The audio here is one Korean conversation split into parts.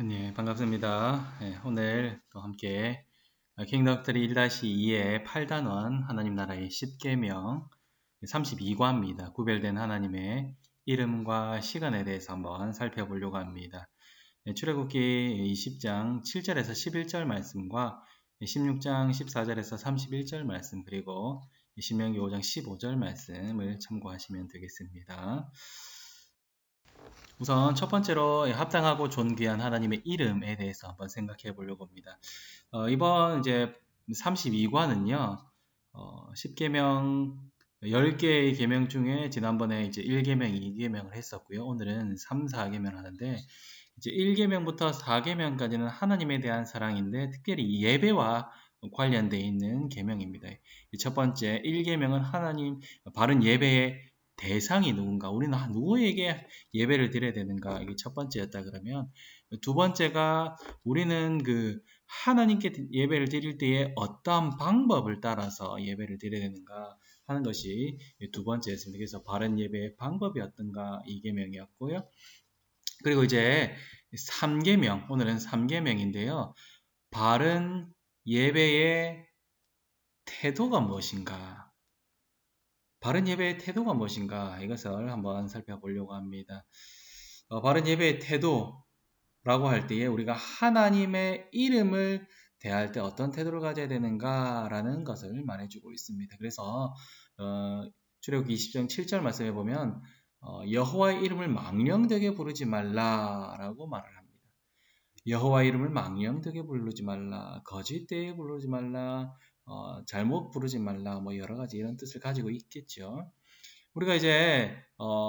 네, 반갑습니다. 오늘 또 함께 킹덤트리 1-2의 8단원 하나님 나라의 10계명 32과입니다. 구별된 하나님의 이름과 시간에 대해서 한번 살펴보려고 합니다. 출애굽기 20장 7절에서 11절 말씀과 16장 14절에서 31절 말씀 그리고 신명기 5장 15절 말씀을 참고하시면 되겠습니다. 우선 첫 번째로 합당하고 존귀한 하나님의 이름에 대해서 한번 생각해 보려고 합니다. 이번 이제 32과는요, 10계명 10개의 계명 중에 지난번에 이제 1계명, 2계명을 했었고요. 오늘은 3, 4계명 하는데 이제 1계명부터 4계명까지는 하나님에 대한 사랑인데 특별히 예배와 관련되어 있는 계명입니다. 첫 번째 1계명은 하나님 바른 예배의 대상이 누군가, 우리는 누구에게 예배를 드려야 되는가, 이게 첫 번째였다 그러면, 두 번째가 우리는 하나님께 예배를 드릴 때에 어떠한 방법을 따라서 예배를 드려야 되는가 하는 것이 두 번째였습니다. 그래서 바른 예배의 방법이 어떤가, 이 계명이었고요. 그리고 이제 3계명, 오늘은 3계명인데요. 바른 예배의 태도가 무엇인가? 바른 예배의 태도가 무엇인가? 이것을 한번 살펴보려고 합니다. 바른 예배의 태도라고 할 때에 우리가 하나님의 이름을 대할 때 어떤 태도를 가져야 되는가라는 것을 말해주고 있습니다. 그래서 출애굽기 20장 7절 말씀에 보면 여호와의 이름을 망령되게 부르지 말라라고 말을 합니다. 여호와의 이름을 망령되게 부르지 말라, 거짓되게 부르지 말라, 잘못 부르지 말라, 뭐 여러 가지 이런 뜻을 가지고 있겠죠. 우리가 이제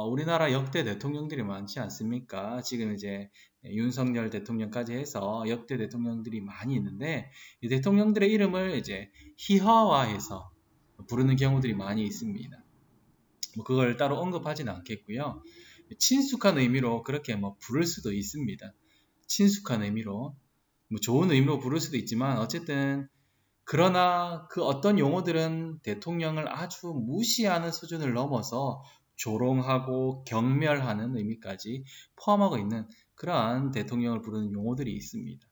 우리나라 역대 대통령들이 많지 않습니까? 지금 이제 윤석열 대통령까지 해서 역대 대통령들이 많이 있는데 이 대통령들의 이름을 이제 희화화해서 부르는 경우들이 많이 있습니다. 뭐 그걸 따로 언급하지는 않겠고요. 친숙한 의미로 그렇게 뭐 부를 수도 있습니다. 친숙한 의미로, 뭐 좋은 의미로 부를 수도 있지만 어쨌든 그러나 그 어떤 용어들은 대통령을 아주 무시하는 수준을 넘어서 조롱하고 경멸하는 의미까지 포함하고 있는 그러한 대통령을 부르는 용어들이 있습니다.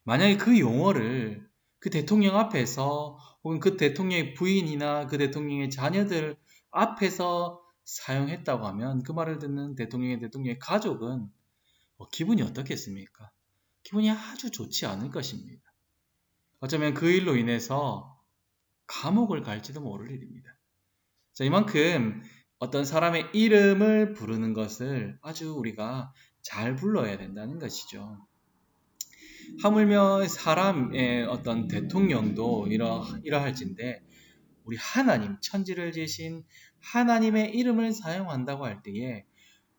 만약에 그 용어를 그 대통령 앞에서 혹은 그 대통령의 부인이나 그 대통령의 자녀들 앞에서 사용했다고 하면 그 말을 듣는 대통령의 가족은 기분이 어떻겠습니까? 기분이 아주 좋지 않을 것입니다. 어쩌면 그 일로 인해서 감옥을 갈지도 모를 일입니다. 자, 이만큼 어떤 사람의 이름을 부르는 것을 아주 우리가 잘 불러야 된다는 것이죠. 하물며 사람의 어떤 대통령도 이러할진데 우리 하나님, 천지를 지으신 하나님의 이름을 사용한다고 할 때에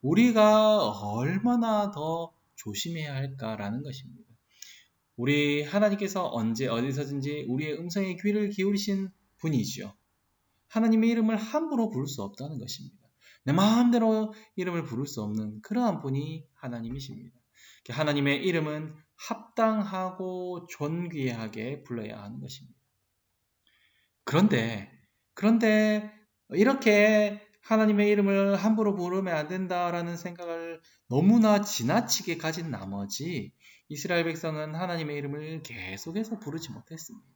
우리가 얼마나 더 조심해야 할까라는 것입니다. 우리 하나님께서 언제 어디서든지 우리의 음성에 귀를 기울이신 분이죠. 하나님의 이름을 함부로 부를 수 없다는 것입니다. 내 마음대로 이름을 부를 수 없는 그러한 분이 하나님이십니다. 하나님의 이름은 합당하고 존귀하게 불러야 하는 것입니다. 그런데 이렇게 하나님의 이름을 함부로 부르면 안 된다라는 생각을 너무나 지나치게 가진 나머지 이스라엘 백성은 하나님의 이름을 계속해서 부르지 못했습니다.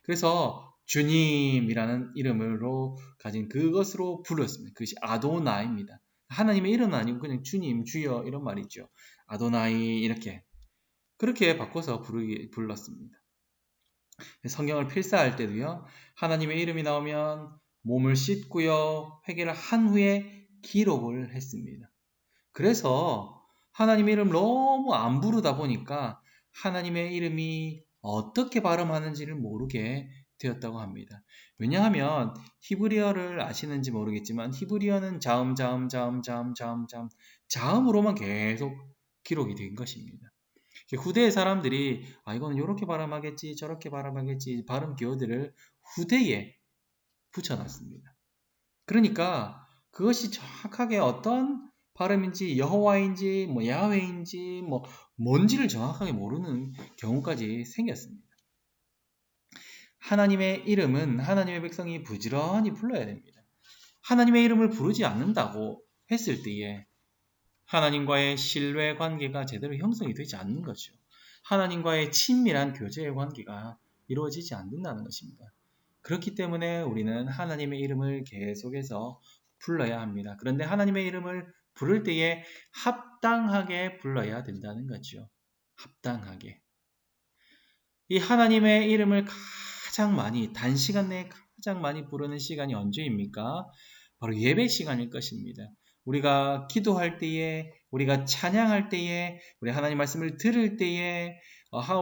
그래서 주님이라는 이름으로 가진 그것으로 불렀습니다. 그것이 아도나이입니다. 하나님의 이름은 아니고 그냥 주님, 주여 이런 말이죠. 아도나이 이렇게 그렇게 바꿔서 불렀습니다. 성경을 필사할 때도요. 하나님의 이름이 나오면 몸을 씻고요. 회개를 한 후에 기록을 했습니다. 그래서 하나님의 이름을 너무 안 부르다 보니까 하나님의 이름이 어떻게 발음하는지를 모르게 되었다고 합니다. 왜냐하면 히브리어를 아시는지 모르겠지만 히브리어는 자음으로만 계속 기록이 된 것입니다. 후대의 사람들이 이거는 이렇게 발음하겠지 저렇게 발음하겠지 발음 기호들을 후대에 붙여놨습니다. 그러니까 그것이 정확하게 어떤 발음인지 여호와인지 뭐 야훼인지 뭐 뭔지를 정확하게 모르는 경우까지 생겼습니다. 하나님의 이름은 하나님의 백성이 부지런히 불러야 됩니다. 하나님의 이름을 부르지 않는다고 했을 때에 하나님과의 신뢰 관계가 제대로 형성이 되지 않는 거죠. 하나님과의 친밀한 교제의 관계가 이루어지지 않는다는 것입니다. 그렇기 때문에 우리는 하나님의 이름을 계속해서 불러야 합니다. 그런데 하나님의 이름을 부를 때에 합당하게 불러야 된다는 거죠. 합당하게. 이 하나님의 이름을 가장 많이, 단시간 내에 가장 많이 부르는 시간이 언제입니까? 바로 예배 시간일 것입니다. 우리가 기도할 때에, 우리가 찬양할 때에, 우리 하나님 말씀을 들을 때에,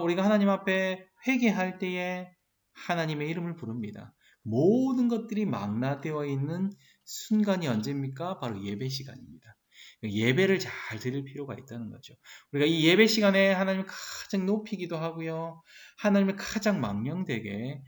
우리가 하나님 앞에 회개할 때에 하나님의 이름을 부릅니다. 모든 것들이 망라되어 있는 순간이 언제입니까? 바로 예배 시간입니다. 예배를 잘 드릴 필요가 있다는 거죠. 우리가 이 예배 시간에 하나님을 가장 높이기도 하고요. 하나님을 가장 망령되게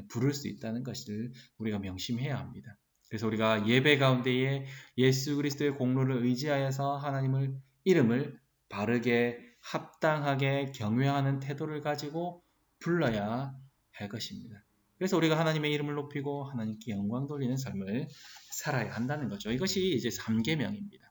부를 수 있다는 것을 우리가 명심해야 합니다. 그래서 우리가 예배 가운데에 예수 그리스도의 공로를 의지하여서 하나님을 이름을 바르게 합당하게 경외하는 태도를 가지고 불러야 할 것입니다. 그래서 우리가 하나님의 이름을 높이고 하나님께 영광 돌리는 삶을 살아야 한다는 거죠. 이것이 이제 3계명입니다.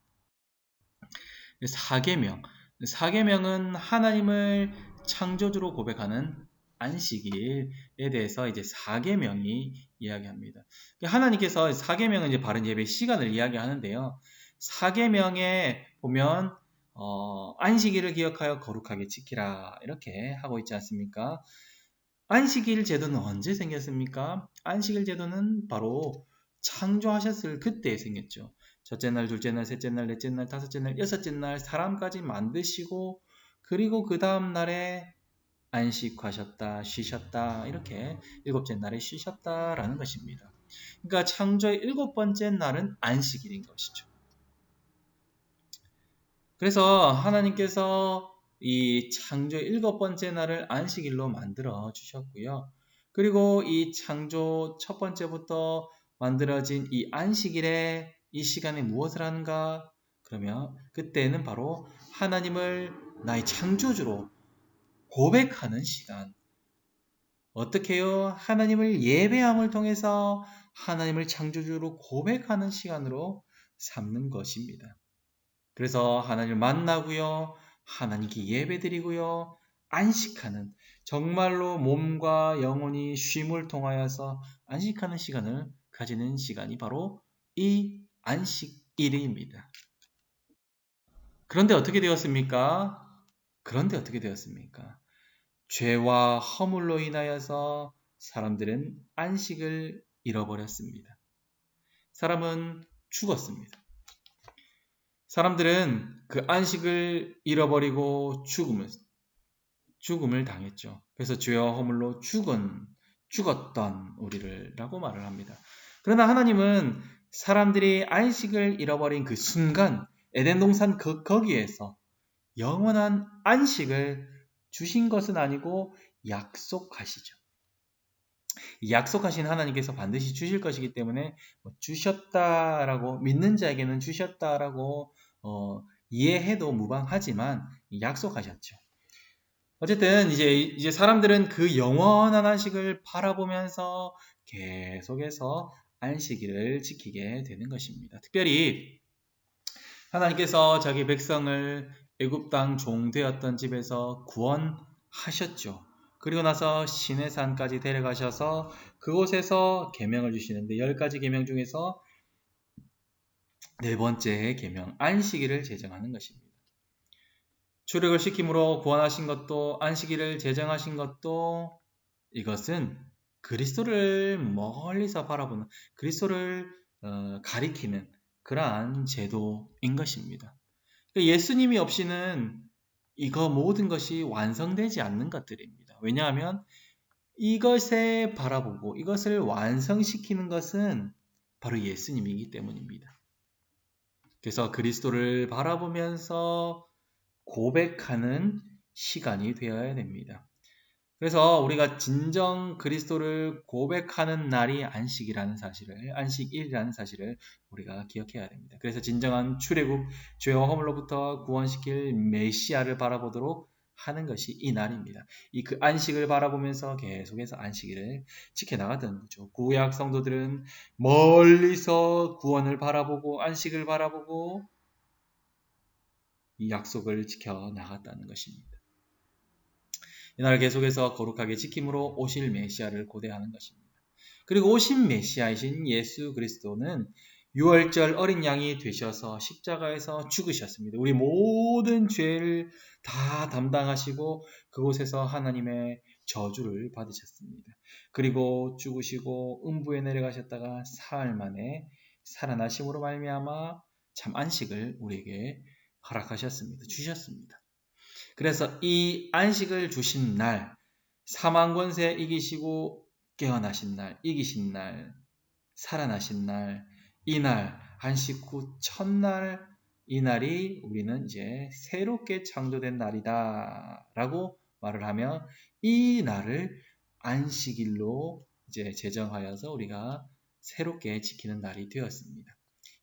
4계명. 4계명은 하나님을 창조주로 고백하는 안식일에 대해서 이제 4계명이 이야기합니다. 하나님께서 4계명은 이제 바른 예배 시간을 이야기하는데요. 4계명에 보면 안식일을 기억하여 거룩하게 지키라 이렇게 하고 있지 않습니까? 안식일 제도는 언제 생겼습니까? 안식일 제도는 바로 창조하셨을 그때 생겼죠. 첫째 날, 둘째 날, 셋째 날, 넷째 날, 다섯째 날, 여섯째 날 사람까지 만드시고 그리고 그 다음 날에 안식하셨다, 쉬셨다 이렇게 일곱째 날에 쉬셨다라는 것입니다. 그러니까 창조의 일곱 번째 날은 안식일인 것이죠. 그래서 하나님께서 이 창조의 일곱 번째 날을 안식일로 만들어 주셨고요. 그리고 이 창조 첫 번째부터 만들어진 이 안식일에 이 시간에 무엇을 하는가? 그러면 그때는 바로 하나님을 나의 창조주로 고백하는 시간. 어떻게 해요? 하나님을 예배함을 통해서 하나님을 창조주로 고백하는 시간으로 삼는 것입니다. 그래서 하나님을 만나고요. 하나님께 예배드리고요. 안식하는 정말로 몸과 영혼이 쉼을 통하여서 안식하는 시간을 가지는 시간이 바로 이 안식일입니다. 그런데 어떻게 되었습니까? 죄와 허물로 인하여서 사람들은 안식을 잃어버렸습니다. 사람은 죽었습니다. 사람들은 그 안식을 잃어버리고 죽음을 당했죠. 그래서 죄와 허물로 죽었던 우리를라고 말을 합니다. 그러나 하나님은 사람들이 안식을 잃어버린 그 순간 에덴 동산 거기에서 영원한 안식을 주신 것은 아니고 약속하시죠. 약속하신 하나님께서 반드시 주실 것이기 때문에 주셨다라고 믿는 자에게는 주셨다라고 이해해도 무방하지만 약속하셨죠. 어쨌든 이제 사람들은 그 영원한 안식을 바라보면서 계속해서 안식일을 지키게 되는 것입니다. 특별히 하나님께서 자기 백성을 애굽 땅 종되었던 집에서 구원하셨죠. 그리고 나서 시내산까지 데려가셔서 그곳에서 계명을 주시는데 10가지 계명 중에서 네 번째 계명 안식일을 제정하는 것입니다. 출애굽을 시킴으로 구원하신 것도 안식일을 제정하신 것도 이것은 그리스도를 멀리서 바라보는 그리스도를 가리키는 그러한 제도인 것입니다. 예수님이 없이는 이거 모든 것이 완성되지 않는 것들입니다. 왜냐하면 이것에 바라보고 이것을 완성시키는 것은 바로 예수님이기 때문입니다. 그래서 그리스도를 바라보면서 고백하는 시간이 되어야 됩니다. 그래서 우리가 진정 그리스도를 고백하는 날이 안식일이라는 사실을 우리가 기억해야 됩니다. 그래서 진정한 출애굽, 죄와 허물로부터 구원시킬 메시아를 바라보도록 하는 것이 이 날입니다. 이 그 안식을 바라보면서 계속해서 안식일을 지켜나가던 거죠. 구약 성도들은 멀리서 구원을 바라보고 안식을 바라보고 이 약속을 지켜 나갔다는 것입니다. 이날 계속해서 거룩하게 지킴으로 오실 메시아를 고대하는 것입니다. 그리고 오신 메시아이신 예수 그리스도는 6월절 어린 양이 되셔서 십자가에서 죽으셨습니다. 우리 모든 죄를 다 담당하시고 그곳에서 하나님의 저주를 받으셨습니다. 그리고 죽으시고 음부에 내려가셨다가 사흘 만에 살아나심으로 말미암아 참 안식을 우리에게 허락하셨습니다. 주셨습니다. 그래서 이 안식을 주신 날, 사망 권세 이기시고 깨어나신 날, 이기신 날, 살아나신 날, 이날, 안식 후 첫날, 이날이 우리는 이제 새롭게 창조된 날이다 라고 말을 하며 이 날을 안식일로 이제 제정하여서 우리가 새롭게 지키는 날이 되었습니다.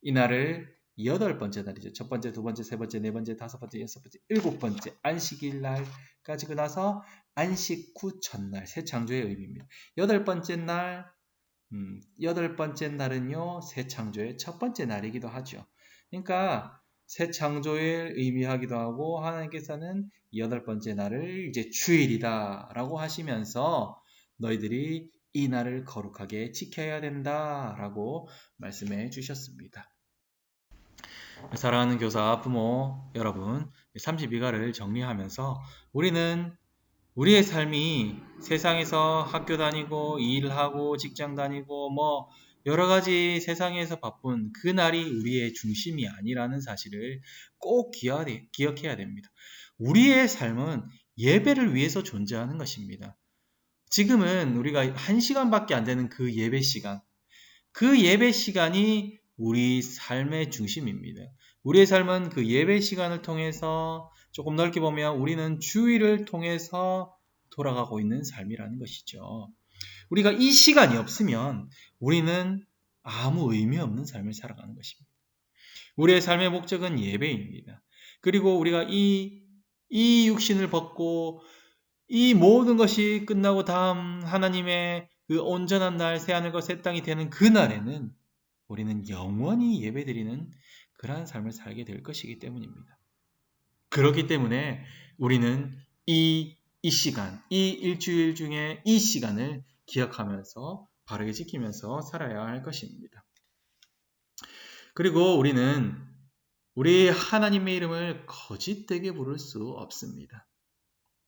이 날을 8번째 날이죠. 첫 번째, 두 번째, 세 번째, 네 번째, 다섯 번째, 여섯 번째, 7번째 안식일 날까지 나서 안식 후 첫날, 새 창조의 의미입니다. 8번째 날, 8번째 날은요, 새 창조의 첫 번째 날이기도 하죠. 그러니까 새 창조를 의미하기도 하고 하나님께서는 8번째 날을 이제 주일이다 라고 하시면서 너희들이 이 날을 거룩하게 지켜야 된다 라고 말씀해 주셨습니다. 사랑하는 교사, 부모 여러분, 32가를 정리하면서 우리는 우리의 삶이 세상에서 학교 다니고 일하고 직장 다니고 뭐 여러 가지 세상에서 바쁜 그 날이 우리의 중심이 아니라는 사실을 꼭 기억해야 됩니다. 우리의 삶은 예배를 위해서 존재하는 것입니다. 지금은 우리가 1시간밖에 안 되는 그 예배 시간, 그 예배 시간이 우리 삶의 중심입니다. 우리의 삶은 그 예배 시간을 통해서 조금 넓게 보면 우리는 주일을 통해서 돌아가고 있는 삶이라는 것이죠. 우리가 이 시간이 없으면 우리는 아무 의미 없는 삶을 살아가는 것입니다. 우리의 삶의 목적은 예배입니다. 그리고 우리가 이 육신을 벗고 이 모든 것이 끝나고 다음 하나님의 그 온전한 날, 새하늘과 새 땅이 되는 그 날에는 우리는 영원히 예배드리는 그러한 삶을 살게 될 것이기 때문입니다. 그렇기 때문에 우리는 이 시간, 이 일주일 중에 이 시간을 기억하면서 바르게 지키면서 살아야 할 것입니다. 그리고 우리는 우리 하나님의 이름을 거짓되게 부를 수 없습니다.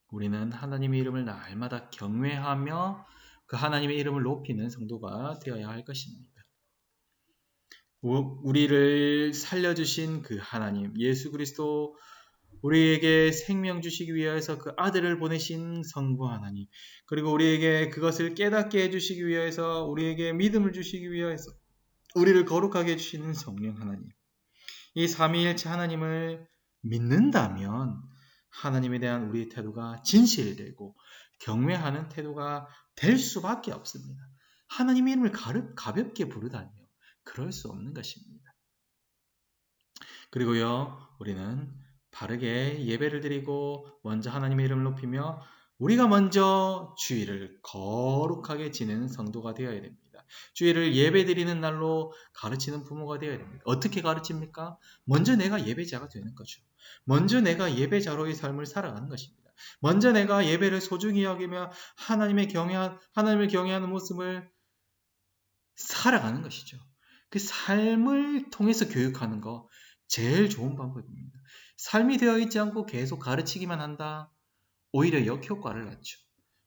우리는 하나님의 이름을 날마다 경외하며 그 하나님의 이름을 높이는 성도가 되어야 할 것입니다. 우리를 살려주신 그 하나님, 예수 그리스도 우리에게 생명 주시기 위해서 그 아들을 보내신 성부 하나님, 그리고 우리에게 그것을 깨닫게 해주시기 위해서 우리에게 믿음을 주시기 위해서 우리를 거룩하게 해주시는 성령 하나님, 이 삼위일체 하나님을 믿는다면 하나님에 대한 우리의 태도가 진실되고 경외하는 태도가 될 수밖에 없습니다. 하나님의 이름을 가볍게 부르다니요. 그럴 수 없는 것입니다. 그리고요, 우리는 바르게 예배를 드리고 먼저 하나님의 이름을 높이며 우리가 먼저 주일을 거룩하게 지내는 성도가 되어야 됩니다. 주일을 예배 드리는 날로 가르치는 부모가 되어야 됩니다. 어떻게 가르칩니까? 먼저 내가 예배자가 되는 거죠. 먼저 내가 예배자로의 삶을 살아가는 것입니다. 먼저 내가 예배를 소중히 여기며 하나님을 경외하는 모습을 살아가는 것이죠. 그 삶을 통해서 교육하는 거 제일 좋은 방법입니다. 삶이 되어 있지 않고 계속 가르치기만 한다. 오히려 역효과를 낳죠.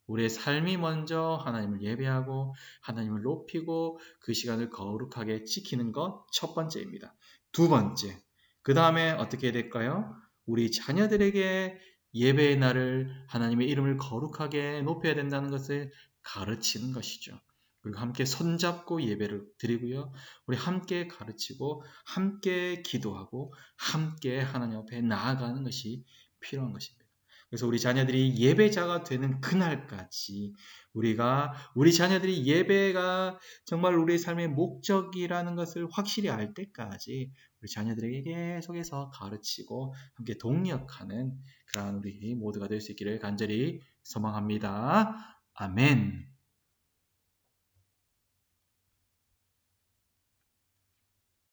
우리의 삶이 먼저 하나님을 예배하고 하나님을 높이고 그 시간을 거룩하게 지키는 것 첫 번째입니다. 두 번째, 그 다음에 어떻게 될까요? 우리 자녀들에게 예배의 날을 하나님의 이름을 거룩하게 높여야 된다는 것을 가르치는 것이죠. 그리고 함께 손잡고 예배를 드리고요. 우리 함께 가르치고 함께 기도하고 함께 하나님 앞에 나아가는 것이 필요한 것입니다. 그래서 우리 자녀들이 예배자가 되는 그날까지 우리 자녀들이 예배가 정말 우리의 삶의 목적이라는 것을 확실히 알 때까지 우리 자녀들에게 계속해서 가르치고 함께 동력하는 그러한 우리 모두가 될 수 있기를 간절히 소망합니다. 아멘.